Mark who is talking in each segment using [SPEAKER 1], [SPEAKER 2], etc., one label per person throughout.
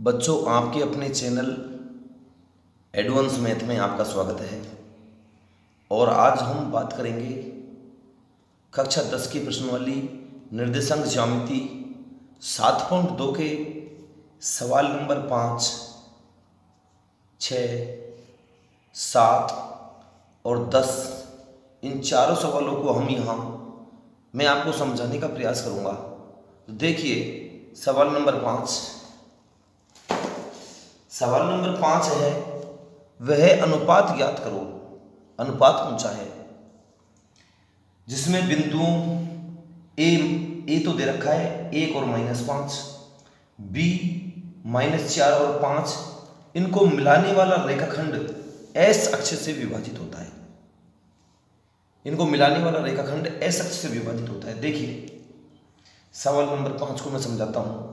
[SPEAKER 1] बच्चों, आपके अपने चैनल एडवांस मैथ में आपका स्वागत है। और आज हम बात करेंगे कक्षा 10 की प्रश्नवाली निर्देशांक ज्यामिति 7.2 के सवाल नंबर 5, 6, 7 और 10। इन चारों सवालों को मैं आपको समझाने का प्रयास करूंगा। तो देखिए, सवाल नंबर 5 है, वह अनुपात ज्ञात करो। अनुपात कौन सा है जिसमें बिंदुओं ए तो दे रखा है 1 और -5, बी -4 और 5, इनको मिलाने वाला रेखाखंड एस अक्ष से विभाजित होता है। इनको मिलाने वाला रेखाखंड एस अक्ष से विभाजित होता है। देखिए, सवाल नंबर 5 को मैं समझाता हूं।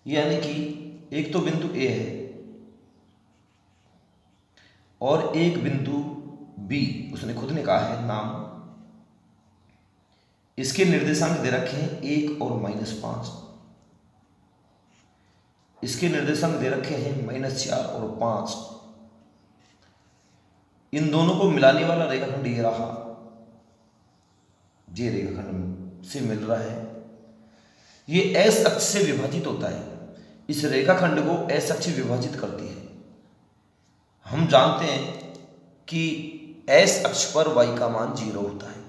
[SPEAKER 1] यानी कि एक तो बिंदु ए है और एक बिंदु बी, उसने खुद ने कहा है नाम। इसके निर्देशांक दे रखे हैं 1 और -5। इसके निर्देशांक दे रखे हैं -4 और 5। इन दोनों को मिलाने वाला रेखाखंड ये रहा, ये रेखाखंड से मिल रहा है। ये एस अक्ष से विभाजित होता है। इस रेखाखंड को एस अक्ष विभाजित करती है। हम जानते हैं कि एस अक्ष पर y का मान 0 होता है।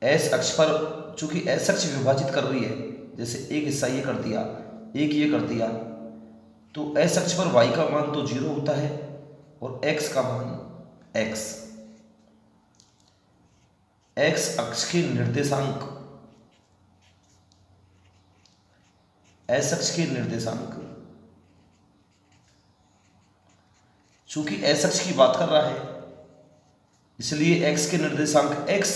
[SPEAKER 1] एस अक्ष पर चूंकि एस अक्ष विभाजित कर रही है, जैसे एक हिस्सा ये कर दिया, एक ये कर दिया, तो एस अक्ष पर y का मान तो 0 होता है और x का मान x अक्ष के निर्देशांक, एस अक्ष के निर्देशांक, चूंकि एस अक्ष की बात कर रहा है इसलिए x के निर्देशांक x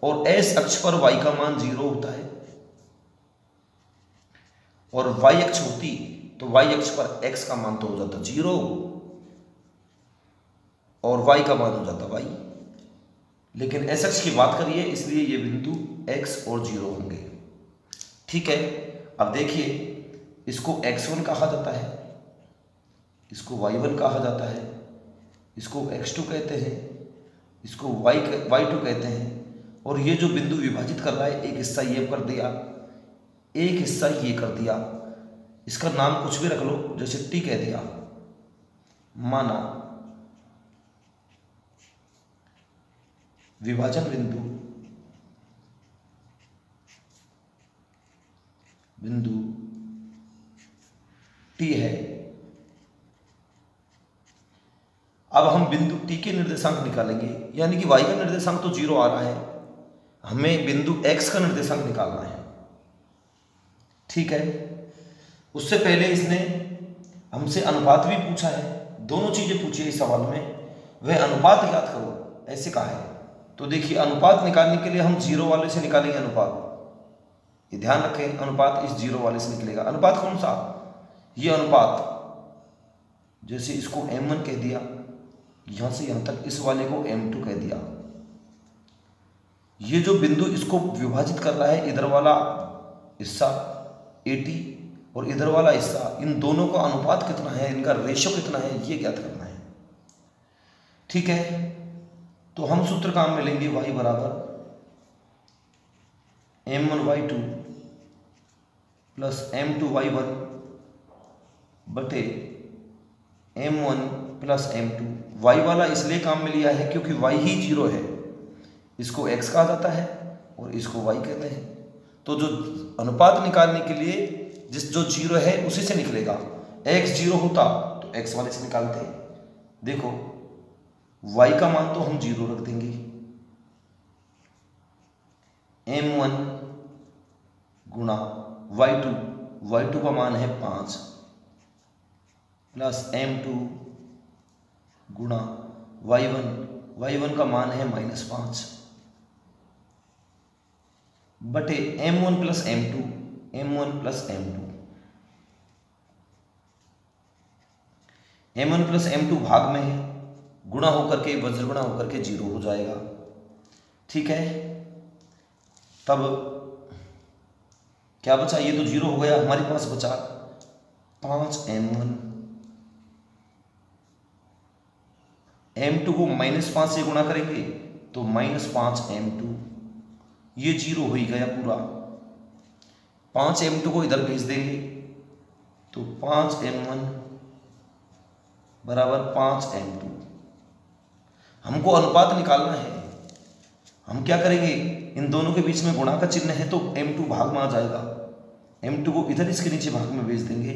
[SPEAKER 1] और एस अक्ष पर y का मान 0 होता है। और y अक्ष होती तो y अक्ष पर x का मान तो हो जाता 0 और y का मान हो जाता y। लेकिन एस अक्ष की बात करिए इसलिए ये बिंदु x और 0 होंगे। ठीक है। अब देखिए, इसको x1 कहा जाता है, इसको y1 कहा जाता है, इसको x2 कहते हैं, इसको y2 कहते हैं। और ये जो बिंदु विभाजित कर रहा है, एक हिस्सा ये कर दिया, एक हिस्सा ये कर दिया, इसका नाम कुछ भी रख लो, जैसे t कह दिया, माना विभाजन बिंदु t है। अब हम बिंदु t के निर्देशांक निकालेंगे, यानी कि y का निर्देशांक तो 0 आ रहा है, हमें बिंदु x का निर्देशांक निकालना है। ठीक है। उससे पहले इसने हमसे अनुपात भी पूछा है, दोनों चीजें पूछी है इस सवाल में। वह अनुपात ज्ञात करो ऐसे कहा है। तो देखिए, अनुपात निकालने के लिए हम 0 वाले से निकालेंगे अनुपात। ये ध्यान रखें, अनुपात इस 0 वाले से निकलेगा। अनुपात कौन सा? ये अनुपात, जैसे इसको m1 कह दिया, यहां से यहां तक इस वाले को m2 कह दिया। ये जो बिंदु इसको विभाजित कर रहा है, इधर वाला हिस्सा 80 और इधर वाला हिस्सा, इन दोनों का अनुपात कितना है, इनका रेशो कितना है, ये ज्ञात करना है। ठीक है। तो हम सूत्र काम में लेंगे y बराबर m1y2 प्लस m2y1 बटे m1 प्लस m2। y वाला इसलिए काम में लिया है क्योंकि y ही 0 है, इसको x कहा जाता है और इसको y कहते हैं। तो जो अनुपात निकालने के लिए जो 0 है उसी से निकलेगा। x 0 होता तो x वाले से निकालते। देखो, y का मान तो हम 0 रख देंगे, m1 गुणा y2 का मान है 5 प्लस m2 गुणा y1 का मान है -5 बटे m1 प्लस m2 भाग में है, गुणा होकर के वज्र गुणा होकर के 0 हो जाएगा। ठीक है। तब क्या बचा, ये तो 0 हो गया, हमारे पास बचा 5m1। m2 को -5 से गुणा करेंगे तो -5m2, ये 0 हो ही गया पूरा। 5m2 को इधर भेज देंगे तो 5m1 बराबर 5m2। हमको अनुपात निकालना है, हम क्या करेंगे, इन दोनों के बीच में गुणा का चिन्ह है तो m2 भाग में आ जाएगा, m2 को इधर इसके नीचे भाग में भेज देंगे,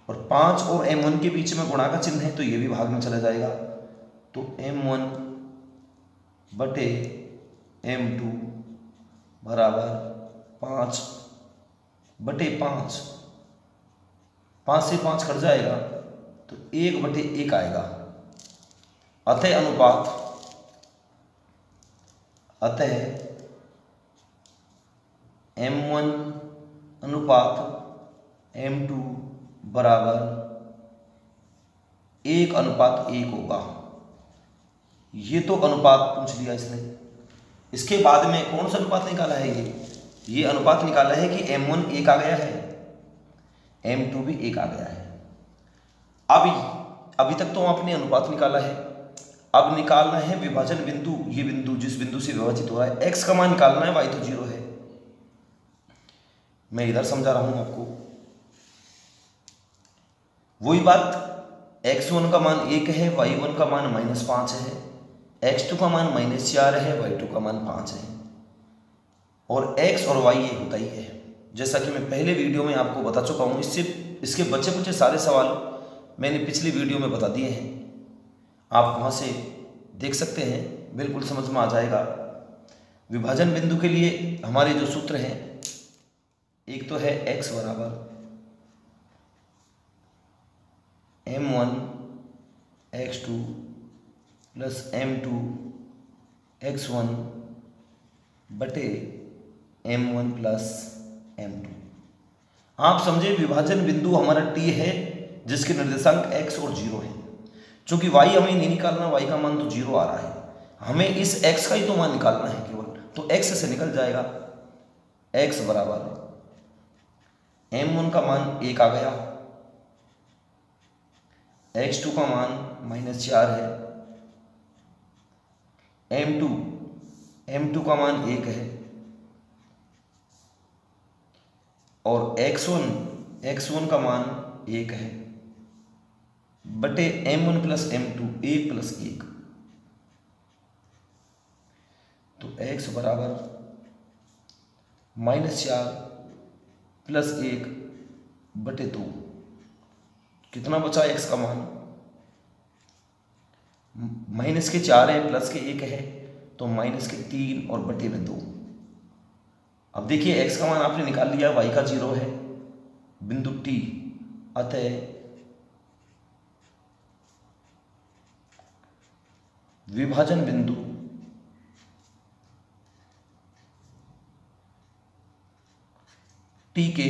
[SPEAKER 1] और 5 और m1 के बीच में गुणा का चिन्ह है तो ये भी भाग में चला जाएगा, तो m1 बटे m2 बराबर 5 बटे 5, 5 से 5 कट जाएगा तो 1 बटे 1 आएगा। अतः m1 अनुपात m2 बराबर 1:1 होगा। ये तो अनुपात पूछ लिया इसने। इसके बाद में कौन सा अनुपात निकाला है, ये अनुपात निकाला है कि m1 1 आ गया है, m2 भी 1 आ गया है। अभी तक तो आपने अनुपात निकाला है, अब निकालना है विभाजन बिंदु। ये बिंदु जिस बिंदु से विभाजित हो रहा है, x का मान निकालना है, y तो 0 है। मैं इधर समझा रहा हूं आपको, वही बात, x1 का मान 1 है, y1 का मान -5 है, x2 का मान -4 है, y2 का मान 5 है, और x और y ये होता ही है। जैसा कि मैं पहले वीडियो में आपको बता चुका हूँ, इसके बचे कुछ सारे सवाल मैंने पिछली वीडियो में बता दिए हैं, आप वहाँ से देख सकते हैं, बिल्कुल समझ में आ जाएगा। विभाजन बिंदु के लिए हमारे जो सूत्र हैं, एक तो है x बराबर m1 x2 plus m2 x1 बटे m1 प्लस m2। आप समझे विभाजन बिंदु हमारा t है जिसके निर्देशांक x और 0 है। चूंकि y हमें नहीं निकालना, y का मान तो 0 आ रहा है, हमें इस x का ही तो मान निकालना है केवल, तो x से निकल जाएगा। x बराबर m1 का मान 1 आ गया, x2 का मान -4 है, m2 का मान 1 है, और x1 का मान 1 है, बटे m1 प्लस m2 1 प्लस 1, तो x बराबर -4 प्लस 1 बटे 2। कितना बचा x का मान, -4 है, प्लस के 1 है, तो -3 और बटे में 2। अब देखिए x का मान आपने निकाल लिया, y का 0 है, बिंदु t, अतः विभाजन बिंदु t के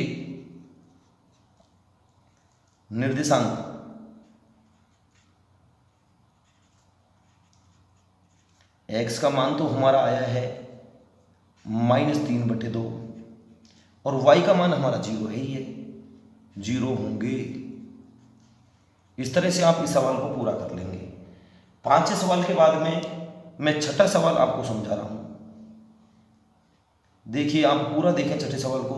[SPEAKER 1] निर्देशांक x का मान तो हमारा आया है -3 बटे 2, और y का मान हमारा 0 है ही है, 0 होंगे। इस तरह से आप इस सवाल को पूरा कर लेंगे। 5वें सवाल के बाद में मैं छठा सवाल आपको समझा रहा हूं। देखिए, आप पूरा देखें छठे सवाल को,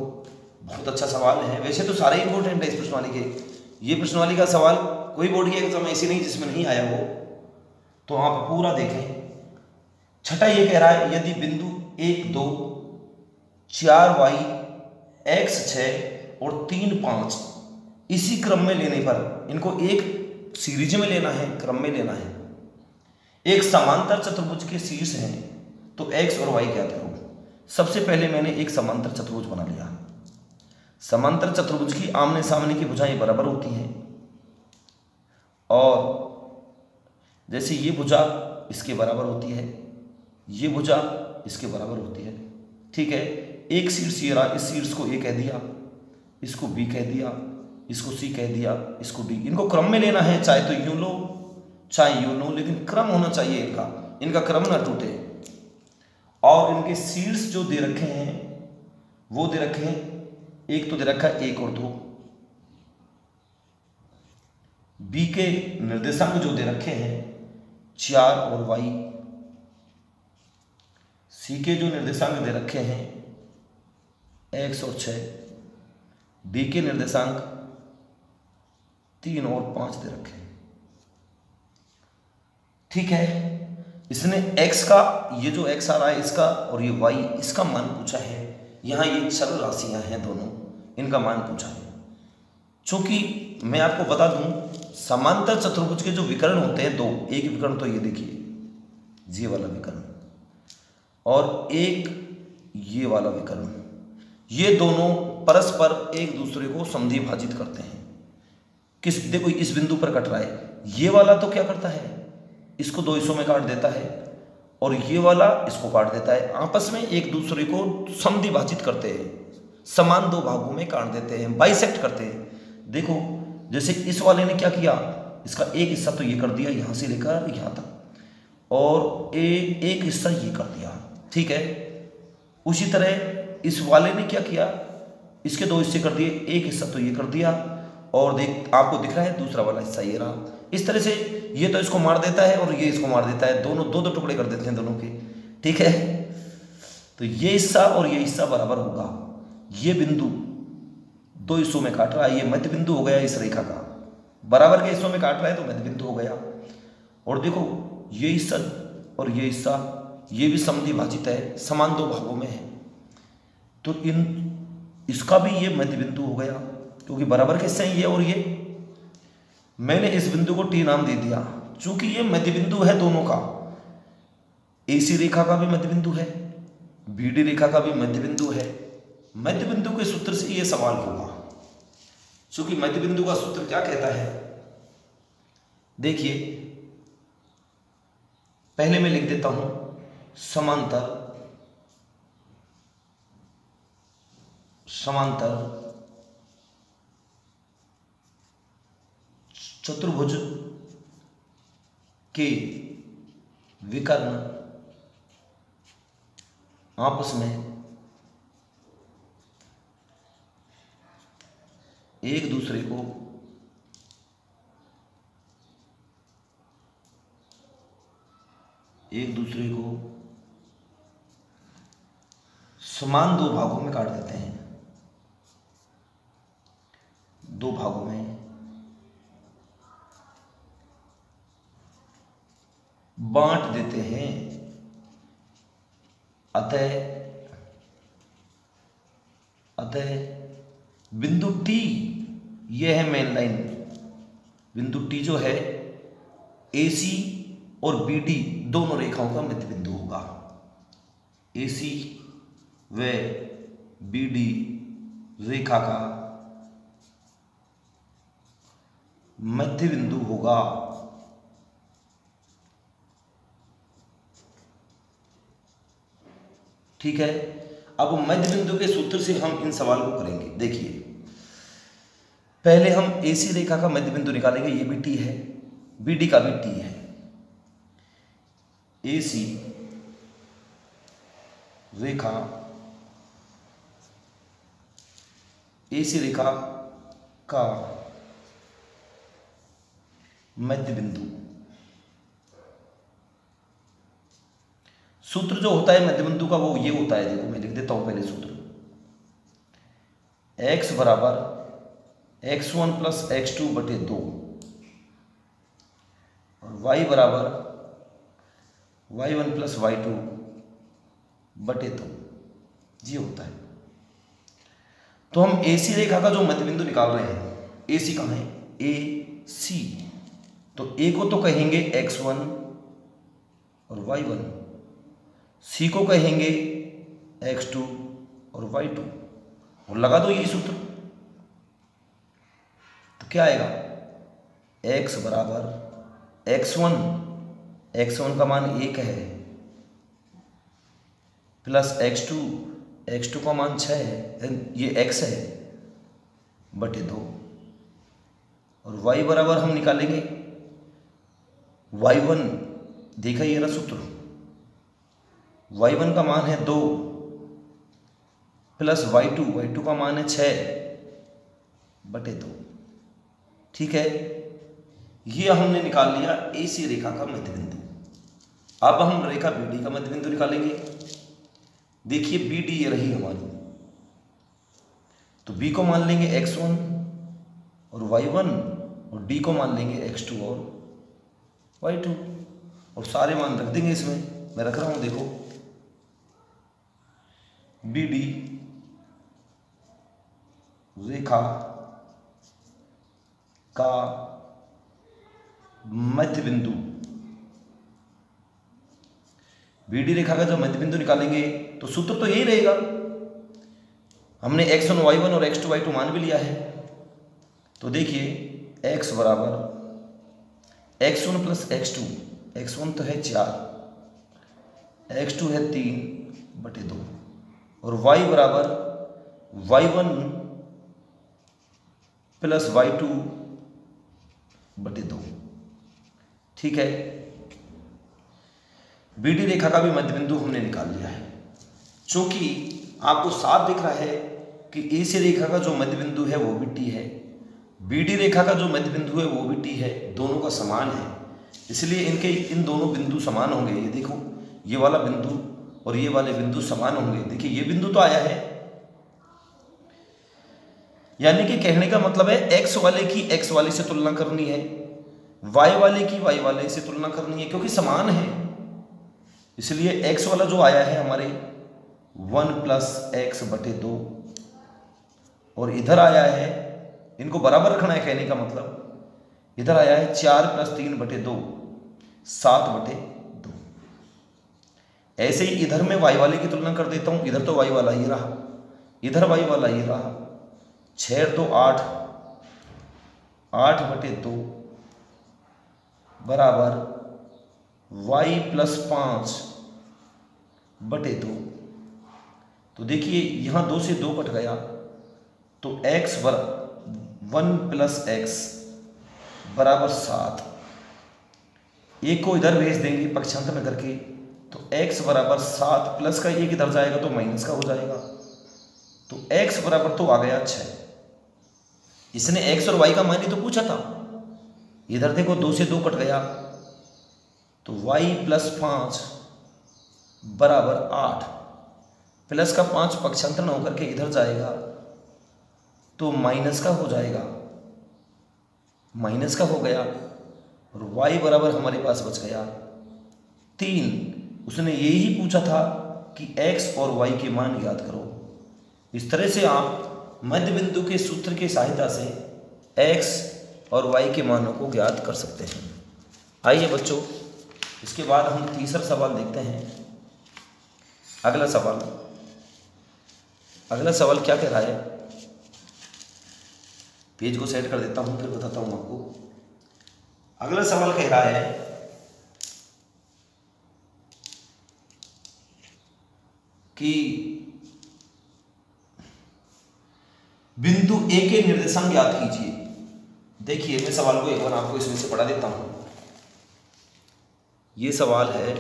[SPEAKER 1] बहुत अच्छा सवाल है। वैसे तो सारे इंपॉर्टेंट है इस प्रश्नवाली के, ये प्रश्नवाली का सवाल कोई बोर्ड की एग्जाम ऐसी नहीं जिसमें नहीं आया हो, तो आप पूरा देखें। छठा ये कह रहा है, यदि बिंदु 1 2 4y x 6 और 3 5 इसी क्रम में लेने पर, इनको एक सीरीज में लेना है, क्रम में लेना है, एक समांतर चतुर्भुज के शीर्ष हैं, तो x और y ज्ञात करो। सबसे पहले मैंने एक समांतर चतुर्भुज बना लिया। समांतर चतुर्भुज की आमने सामने की भुजाएं बराबर होती हैं, और जैसे ये भुजा इसके बराबर होती है, ये भुजा इसके बराबर होती है, ठीक है। एक शीर्ष ये रहा, इस शीर्ष को ए कह दिया, इसको बी कह दिया, इसको सी कह दिया, इसको डी। इनको क्रम में लेना है, चाहे तो यूं लो चाहे यूं लो, लेकिन क्रम होना चाहिए इनका क्रम ना टूटे। और इनके शीर्ष जो दे रखे हैं वो दे रखे हैं एक तो दे रखा है 1 और 2। बी के निर्देशांक जो दे रखे हैं 4 और y। सी के जो निर्देशांक दे रखे हैं x और 6। डी के निर्देशांक 3 और 5 दे रखे हैं। ठीक है, इसने x का, ये जो x आ रहा है इसका और ये y, इसका मान पूछा है। यहाँ ये चल राशियां हैं दोनों, इनका मान पूछा है। चूंकि मैं आपको बता दूं, समांतर चतुर्भुज के जो विकर्ण होते हैं दो, एक विकर्ण तो ये देखिए ये वाला विकर्ण और एक ये वाला विकर्ण, ये दोनों परस्पर एक दूसरे को समद्वि भाजित करते हैं। किस, देखो इस बिंदु पर कट रहा है, ये वाला तो क्या करता है, इसको दो हिस्सों में काट देता है और ये वाला इसको काट देता है। आपस में एक दूसरे को समद्वि भाजित करते हैं, समान दो भागों में काट देते हैं, बाइसेक्ट करते हैं। देखो जैसे इस वाले ने क्या किया, इसका एक हिस्सा तो ये कर दिया यहां से लेकर यहां तक और एक हिस्सा ये कर दिया। ठीक है, उसी तरह इस वाले ने क्या किया, इसके दो हिस्से कर दिए, एक हिस्सा तो ये कर दिया और देख आपको दिख रहा है दूसरा वाला हिस्सा ये रहा। इस तरह से ये तो इसको मार देता है और ये इसको मार देता है, दोनों दो दो टुकड़े कर देते हैं दोनों के। ठीक है, तो ये हिस्सा और ये हिस्सा बराबर होगा। ये बिंदु दो हिस्सों में काट रहा है, ये मध्य बिंदु हो गया इस रेखा का, बराबर के हिस्सों में काट रहा है तो मध्य बिंदु हो गया। और देखो ये हिस्सा और ये हिस्सा ये भी समद्वि भाजित है, समान दो भागों में है, तो इसका भी ये मध्य बिंदु हो गया क्योंकि बराबर के हिस्से हैं ये और ये। मैंने इस बिंदु को टी नाम दे दिया चूंकि ये मध्य बिंदु है दोनों का। एसी रेखा का भी मध्य बिंदु है, बीडी रेखा का भी मध्य बिंदु है। मध्य बिंदु के सूत्र से ये सवाल होगा, क्योंकि मध्य बिंदु का सूत्र क्या कहता है, देखिए पहले मैं लिख देता हूं, समांतर चतुर्भुज के विकर्ण आपस में एक दूसरे को समान दो भागों में काट देते हैं, दो भागों में बांट देते हैं। अतः बिंदु टी, यह है मेन लाइन, बिंदु टी जो है एसी और बीडी दोनों रेखाओं का मध्य बिंदु होगा। एसी व बीडी रेखा का मध्य बिंदु होगा। ठीक है, अब मध्य बिंदु के सूत्र से हम इन सवाल को करेंगे। देखिए पहले हम एसी रेखा का मध्य बिंदु निकालेंगे, ये भी टी है, बीडी का भी टी है। एसी रेखा का मध्य बिंदु, सूत्र जो होता है मध्य बिंदु का वो ये होता है, देखो मैं लिख देता हूं पहले सूत्र, x बराबर x1 प्लस x2 बटे 2 और y बराबर y1 प्लस y2 बटे 2, ये होता है। तो हम एसी रेखा का जो मध्य बिंदु निकाल रहे हैं, एसी कहाँ है, AC, तो ए को तो कहेंगे x1 और y1, सी को कहेंगे x2 और y2, और लगा दो यही सूत्र, तो क्या आएगा, x बराबर x1 का मान 1 है, प्लस x2 का मान 6 है, ये x है, बटे 2, और y बराबर हम निकालेंगे y1, देखा ये रहा सूत्र, y1 का मान है 2 प्लस y2 का मान है 6/2। ठीक है, ये हमने निकाल लिया AC रेखा का मध्य बिंदु। अब हम रेखा BD का मध्य बिंदु निकालेंगे। देखिए BD ये रही हमारी, तो B को मान लेंगे x1 और y1 और D को मान लेंगे x2 और y2 और सारे मान रख देंगे इसमें। मैं रख रहा हूं, देखो BD रेखा का मध्य बिंदु, BD रेखा का जब मध्य बिंदु निकालेंगे तो सूत्र तो यही रहेगा। हमने x1 y1 और x2 y2 मान भी लिया है। तो देखिए x बराबर x1 प्लस x2, x1 तो है 4, x2 है 3/2 और y बराबर y1 प्लस y2/2। ठीक है, BD रेखा का भी मध्य बिंदु हमने निकाल लिया है। चूंकि आपको साफ दिख रहा है कि AC रेखा का जो मध्य बिंदु है वो भी T है, BD रेखा का जो मध्य बिंदु है वो भी T है, दोनों का समान है, इसलिए इन दोनों बिंदु समान होंगे। ये देखो, ये वाला बिंदु और ये वाले बिंदु समान होंगे। देखिए ये बिंदु तो आया है, यानी कि कहने का मतलब है x वाले की x वाले से तुलना करनी है, y वाले की y वाले से तुलना करनी है, क्योंकि समान है। इसलिए x वाला जो आया है हमारे 1 + x/2 और इधर आया है, इनको बराबर रखना है, कहने का मतलब इधर आया है 4 + 3/2 7/2। ऐसे ही इधर मैं y वाले की तुलना कर देता हूं, इधर तो y वाला ही रहा, इधर y वाला ही रहा, 6 2 8 8/2 बराबर y + 5/2। तो देखिए यहां 2 से 2 कट गया, तो x 1 + x बराबर 7। एक को इधर भेज देंगे पक्षांतर में करके, तो x बराबर 7 प्लस का एक इधर जाएगा तो माइनस का हो जाएगा, तो x बराबर तो आ गया 6। इसने x और y का मान ही तो पूछा था। इधर देखो 2 से 2 कट गया, तो y + 5 बराबर 8, प्लस का 5 पक्षांतर न होकर के इधर जाएगा तो माइनस का हो जाएगा, माइनस का हो गया, और y बराबर हमारे पास बच गया 3। उसने यही पूछा था कि x और y के मान याद करो। इस तरह से आप मध्य बिंदु के सूत्र की सहायता से x और y के मानों को ज्ञात कर सकते हैं। आइए बच्चों, इसके बाद हम तीसरा सवाल देखते हैं। अगला सवाल क्या कह रहा है, पेज को सेट कर देता हूं फिर बताता हूं आपको। अगला सवाल कह रहा है कि बिंदु A के निर्देशांक ज्ञात कीजिए। देखिए मैं सवाल को एक बार आपको इसमें से पढ़ा देता हूं। ये सवाल है,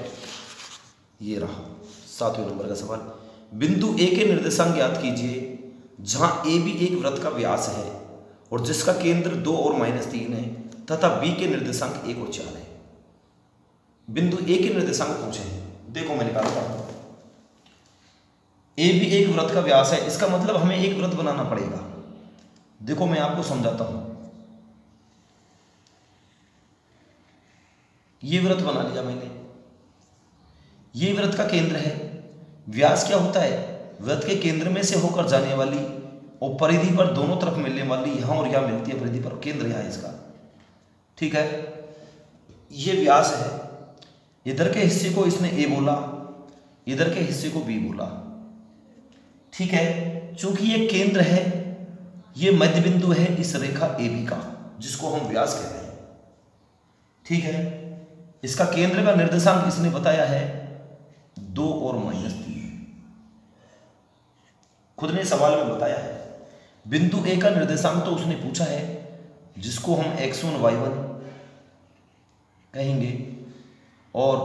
[SPEAKER 1] ये रहा 7वें नंबर का सवाल। बिंदु A के निर्देशांक ज्ञात कीजिए जहां AB एक वृत्त का व्यास है और जिसका केंद्र 2 और -3 है तथा B के निर्देशांक 1 और 4 है। बिंदु A के निर्देशांक पूछे हैं। देखो मैं निकालता हूं। AB एक वृत्त का व्यास है, इसका मतलब हमें एक वृत्त बनाना पड़ेगा। देखो मैं आपको समझाता हूं। ये वृत्त बना लिया मैंने, ये वृत्त का केंद्र है। व्यास क्या होता है? वृत्त के केंद्र में से होकर जाने वाली और परिधि पर दोनों तरफ मिलने वाली, यहां और यहां मिलती है परिधि पर, केंद्र यहां है इसका। ठीक है, ये व्यास है। इधर के हिस्से को इसने A बोला, इधर के हिस्से को B बोला। ठीक है, चूंकि ये केंद्र है, ये मध्य बिंदु है इस रेखा AB का, जिसको हम व्यास कहते हैं। ठीक है, इसका केंद्र का निर्देशांक इसने बताया है 2 और -3, खुद ने सवाल में बताया है। बिंदु A का निर्देशांक तो उसने पूछा है, जिसको हम x1 y1 कहेंगे, और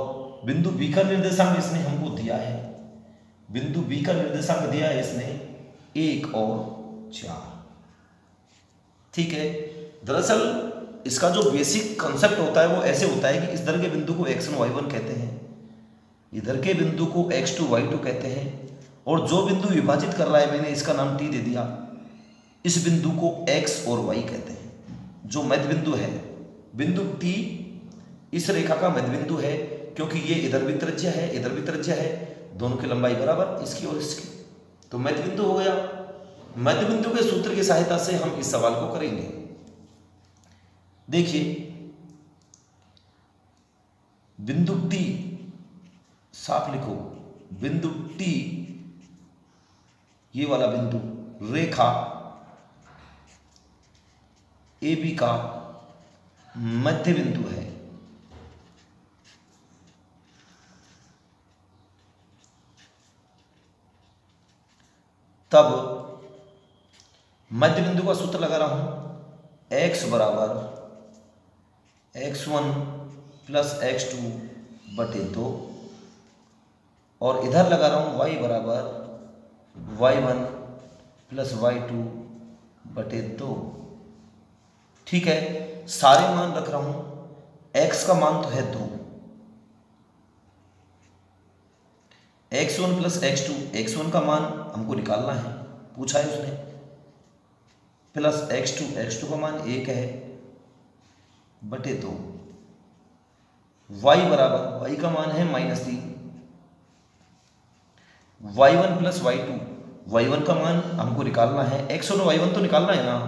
[SPEAKER 1] बिंदु B का निर्देशांक इसने हमको दिया है। बिंदु B का निर्देशांक दिया है इसने 1 और 4। ठीक है, दरअसल इसका जो बेसिक कॉन्सेप्ट होता है वो ऐसे होता है कि इधर के बिंदु को x1 y1 कहते हैं, इधर के बिंदु को x2 y2 कहते हैं, और जो बिंदु विभाजित कर रहा है मैंने इसका नाम t दे दिया, इस बिंदु को x और y कहते हैं। जो मध्य बिंदु है, बिंदु t इस रेखा का मध्य बिंदु है, क्योंकि ये इधर भी त्रिज्या है इधर भी त्रिज्या है, दोनों की लंबाई बराबर, इसकी और इसकी, तो मध्य बिंदु हो गया। मध्य बिंदु के सूत्र की सहायता से हम इस सवाल को करेंगे। देखिए, बिंदु T, साफ लिखो, बिंदु T, ये वाला बिंदु रेखा AB का मध्य बिंदु है। तब मध्य बिंदु का सूत्र लगा रहा हूं, x बराबर x1 प्लस x2 बटे 2, और इधर लगा रहा हूं y बराबर y1 प्लस y2 बटे 2। ठीक है, सारे मान रख रहा हूं। x का मान तो है 2, x1 प्लस x2, x1 का मान हमको निकालना है, पूछा है उसने, प्लस x2 का मान 1 है बटे 2, y बराबर, y का मान है -3, y1 प्लस y2, y1 का मान हमको निकालना है, x1 और y1 तो निकालना है ना,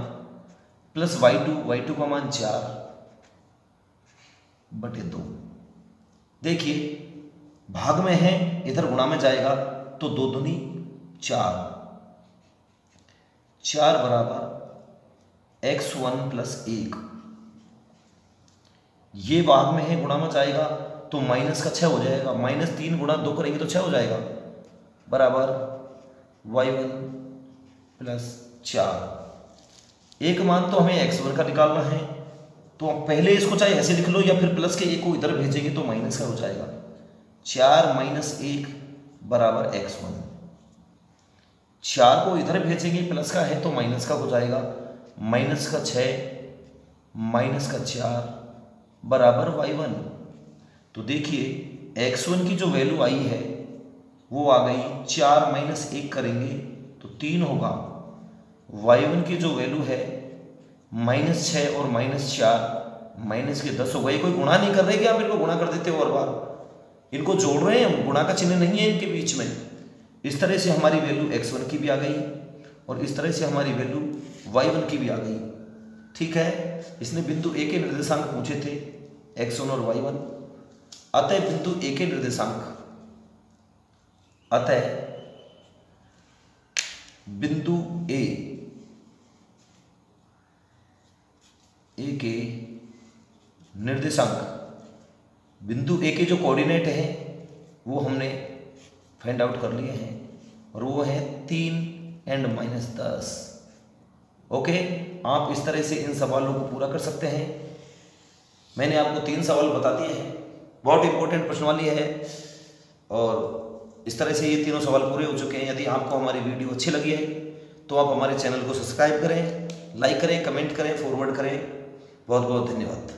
[SPEAKER 1] प्लस y2 का मान 4 बटे 2। देखिए, भाग में है, इधर गुणा में जाएगा तो 2 दूनी 4, 4 बराबर x1 प्लस 1, ये भाग में है, गुणा में जाएगा तो माइनस का 6 हो जाएगा, -3 गुणा 2 करेंगे तो 6 हो जाएगा, बराबर y1 प्लस 4। एक मान तो हमें x1 का निकालना है, तो पहले इसको चाहे ऐसे लिख लो या फिर प्लस के 1 को इधर भेजेंगे तो माइनस का हो जाएगा, 4 माइनस 1 बराबर x1, 4 को इधर भेजेंगे, प्लस का है तो माइनस का हो जाएगा, माइनस का 6 माइनस का 4 बराबर y1। तो देखिए, x1 की जो वैल्यू आई है वो आ गई, 4 माइनस 1 करेंगे तो 3 होगा, y1 की जो वैल्यू है -6 और -4 माइनस के 10 हो गए। कोई गुणा नहीं कर रहे कि आप इनको गुणा कर देते हो हर बार, इनको जोड़ रहे हैं, गुणा का चिन्ह नहीं है इनके बीच में। इस तरह से हमारी वैल्यू x1 की भी आ गई और इस तरह से हमारी वैल्यू y1 की भी आ गई। ठीक है, इसने बिंदु A के निर्देशांक पूछे थे, x1 और y1। अतः बिंदु A के निर्देशांक, अतः बिंदु A के निर्देशांक, बिंदु A के जो कोऑर्डिनेट हैं वो हमने फाइंड आउट कर लिए हैं, और वो है 3 और -10। ओके, आप इस तरह से इन सवालों को पूरा कर सकते हैं। मैंने आपको 3 सवाल बता दिए हैं, बहुत इंपॉर्टेंट प्रश्नवाली है, और इस तरह से ये तीनों सवाल पूरे हो चुके हैं। यदि आपको हमारी वीडियो अच्छी लगी है तो आप हमारे चैनल को सब्सक्राइब करें, लाइक करें, कमेंट करें, फॉरवर्ड करें। बहुत बहुत धन्यवाद।